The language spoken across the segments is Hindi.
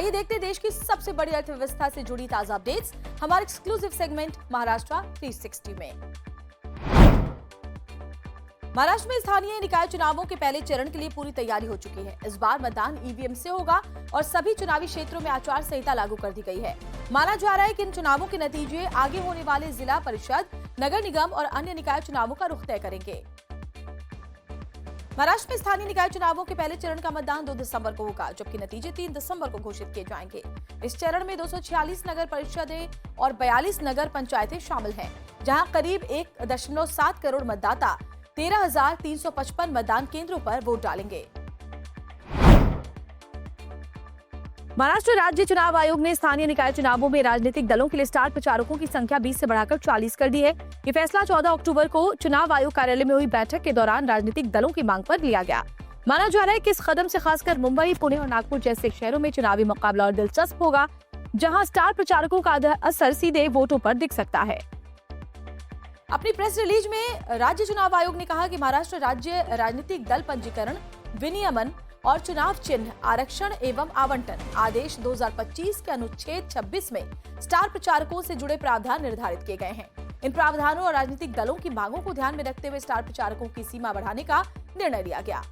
आइए देखते हैं देश की सबसे बड़ी अर्थव्यवस्था से जुड़ी ताजा अपडेट्स हमारे एक्सक्लूसिव सेगमेंट महाराष्ट्र 360 में। महाराष्ट्र में स्थानीय निकाय चुनावों के पहले चरण के लिए पूरी तैयारी हो चुकी है। इस बार मतदान ईवीएम से होगा और सभी चुनावी क्षेत्रों में आचार संहिता लागू कर दी गई है। माना जा रहा है कि इन चुनावों के नतीजे आगे होने वाले जिला परिषद, नगर निगम और अन्य निकाय चुनावों का रुख तय करेंगे। महाराष्ट्र में स्थानीय निकाय चुनावों के पहले चरण का मतदान 2 दिसंबर को होगा, जबकि नतीजे 3 दिसंबर को घोषित किए जाएंगे। इस चरण में 246 नगर परिषदें और 42 नगर पंचायतें शामिल हैं, जहां करीब 1.7 करोड़ मतदाता 13,355 मतदान केंद्रों पर वोट डालेंगे। महाराष्ट्र राज्य चुनाव आयोग ने स्थानीय निकाय चुनावों में राजनीतिक दलों के लिए स्टार प्रचारकों की संख्या 20 से बढ़ाकर 40 कर दी है। ये फैसला 14 अक्टूबर को चुनाव आयोग कार्यालय में हुई बैठक के दौरान राजनीतिक दलों की मांग पर लिया गया। माना जा रहा है कि इस कदम से खासकर मुंबई, पुणे और नागपुर जैसे शहरों में चुनावी मुकाबला और दिलचस्प होगा, जहां स्टार प्रचारकों का असर सीधे वोटों पर दिख सकता है। अपनी प्रेस रिलीज में राज्य चुनाव आयोग ने कहा कि महाराष्ट्र राज्य राजनीतिक दल पंजीकरण, विनियमन और चुनाव चिन्ह आरक्षण एवं आवंटन आदेश 2025 के अनुच्छेद 26 में स्टार प्रचारकों से जुड़े प्रावधान निर्धारित किए गए हैं। इन प्रावधानों और राजनीतिक दलों की मांगों को ध्यान में रखते हुए स्टार प्रचारकों की सीमा बढ़ाने का निर्णय लिया गया।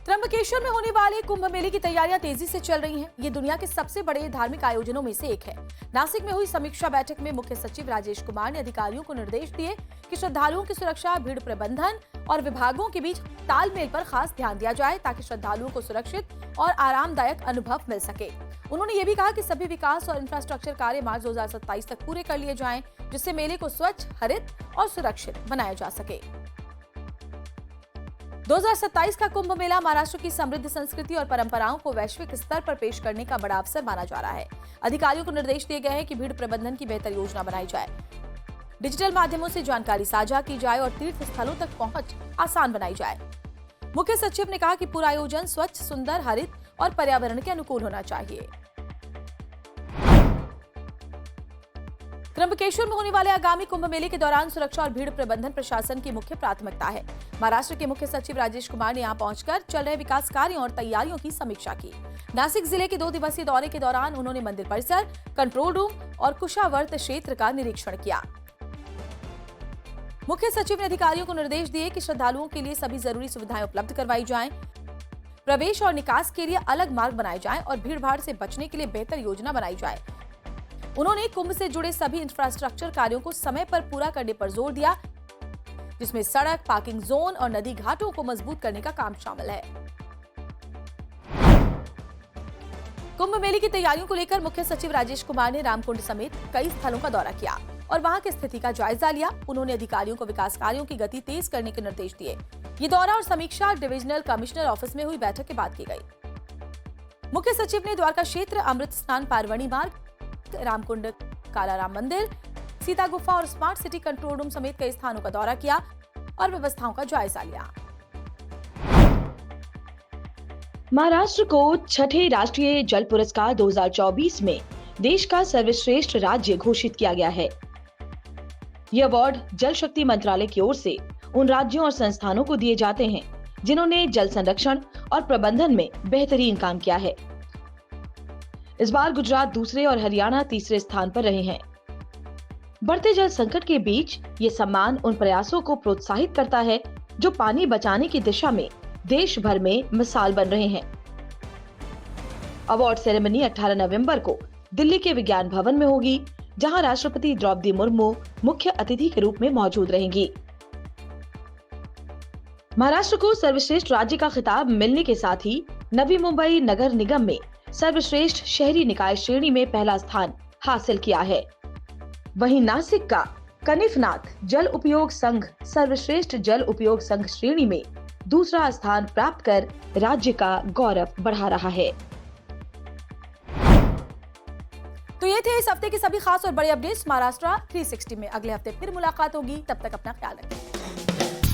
त्र्यंबकेश्वर में होने वाले कुंभ मेले की तैयारियां तेजी से चल रही हैं। ये दुनिया के सबसे बड़े धार्मिक आयोजनों में से एक है। नासिक में हुई समीक्षा बैठक में मुख्य सचिव राजेश कुमार ने अधिकारियों को निर्देश दिए कि श्रद्धालुओं की सुरक्षा, भीड़ प्रबंधन और विभागों के बीच तालमेल पर खास ध्यान दिया जाए, ताकि श्रद्धालुओं को सुरक्षित और आरामदायक अनुभव मिल सके। उन्होंने ये भी कहा कि सभी विकास और इंफ्रास्ट्रक्चर कार्य मार्च 2027 तक पूरे कर लिए जाएं, जिससे मेले को स्वच्छ, हरित और सुरक्षित बनाया जा सके। 2027 का कुंभ मेला महाराष्ट्र की समृद्ध संस्कृति और परंपराओं को वैश्विक स्तर पर पेश करने का बड़ा अवसर माना जा रहा है। अधिकारियों को निर्देश दिए गए हैं कि भीड़ प्रबंधन की बेहतर योजना बनाई जाए, डिजिटल माध्यमों से जानकारी साझा की जाए और तीर्थ स्थलों तक पहुंच आसान बनाई जाए। मुख्य सचिव ने कहा कि पूरा आयोजन स्वच्छ, सुंदर, हरित और पर्यावरण के अनुकूल होना चाहिए। त्र्यंबकेश्वर में होने वाले आगामी कुंभ मेले के दौरान सुरक्षा और भीड़ प्रबंधन प्रशासन की मुख्य प्राथमिकता है। महाराष्ट्र के मुख्य सचिव राजेश कुमार ने यहां पहुंचकर चल रहे विकास कार्यों और तैयारियों की समीक्षा की। नासिक जिले के 2 दिवसीय दौरे के दौरान उन्होंने मंदिर परिसर, कंट्रोल रूम और कुशावर्त क्षेत्र का निरीक्षण किया। मुख्य सचिव ने अधिकारियों को निर्देश दिए कि श्रद्धालुओं के लिए सभी जरूरी सुविधाएं उपलब्ध करवाई जाएं, प्रवेश और निकास के लिए अलग मार्ग बनाए जाएं और भीड़भाड़ से बचने के लिए बेहतर योजना बनाई जाए। उन्होंने कुंभ से जुड़े सभी इंफ्रास्ट्रक्चर कार्यों को समय पर पूरा करने पर जोर दिया, जिसमें सड़क, पार्किंग जोन और नदी घाटों को मजबूत करने का काम शामिल है। कुंभ मेले की तैयारियों को लेकर मुख्य सचिव राजेश कुमार ने रामकुंड समेत कई स्थलों का दौरा किया और वहां की स्थिति का जायजा लिया। उन्होंने अधिकारियों को विकास कार्यों की गति तेज करने के निर्देश दिए। ये दौरा और समीक्षा डिविजनल कमिश्नर ऑफिस में हुई बैठक के बाद की गई। मुख्य सचिव ने द्वारका क्षेत्र, अमृत स्नान पार्वणी मार्ग, रामकुंड कालाराम मंदिर, सीता गुफा और स्मार्ट सिटी कंट्रोल रूम समेत कई स्थानों का दौरा किया और व्यवस्थाओं का जायजा लिया। महाराष्ट्र को छठे राष्ट्रीय जल पुरस्कार 2024 में देश का सर्वश्रेष्ठ राज्य घोषित किया गया है। ये अवार्ड जल शक्ति मंत्रालय की ओर से उन राज्यों और संस्थानों को दिए जाते हैं जिन्होंने जल संरक्षण और प्रबंधन में बेहतरीन काम किया है। इस बार गुजरात दूसरे और हरियाणा तीसरे स्थान पर रहे हैं। बढ़ते जल संकट के बीच ये सम्मान उन प्रयासों को प्रोत्साहित करता है जो पानी बचाने की दिशा में देश भर में मिसाल बन रहे हैं। अवार्ड सेरेमनी 18 नवंबर को दिल्ली के विज्ञान भवन में होगी, जहां राष्ट्रपति द्रौपदी मुर्मू मुख्य अतिथि के रूप में मौजूद रहेंगी। महाराष्ट्र को सर्वश्रेष्ठ राज्य का खिताब मिलने के साथ ही नवी मुंबई नगर निगम में सर्वश्रेष्ठ शहरी निकाय श्रेणी में पहला स्थान हासिल किया है। वहीं नासिक का कनिफनाथ जल उपयोग संघ सर्वश्रेष्ठ जल उपयोग संघ श्रेणी में दूसरा स्थान प्राप्त कर राज्य का गौरव बढ़ा रहा है। तो ये थे इस हफ्ते के सभी खास और बड़े अपडेट्स महाराष्ट्र 360 में। अगले हफ्ते फिर मुलाकात होगी, तब तक अपना ख्याल रखें।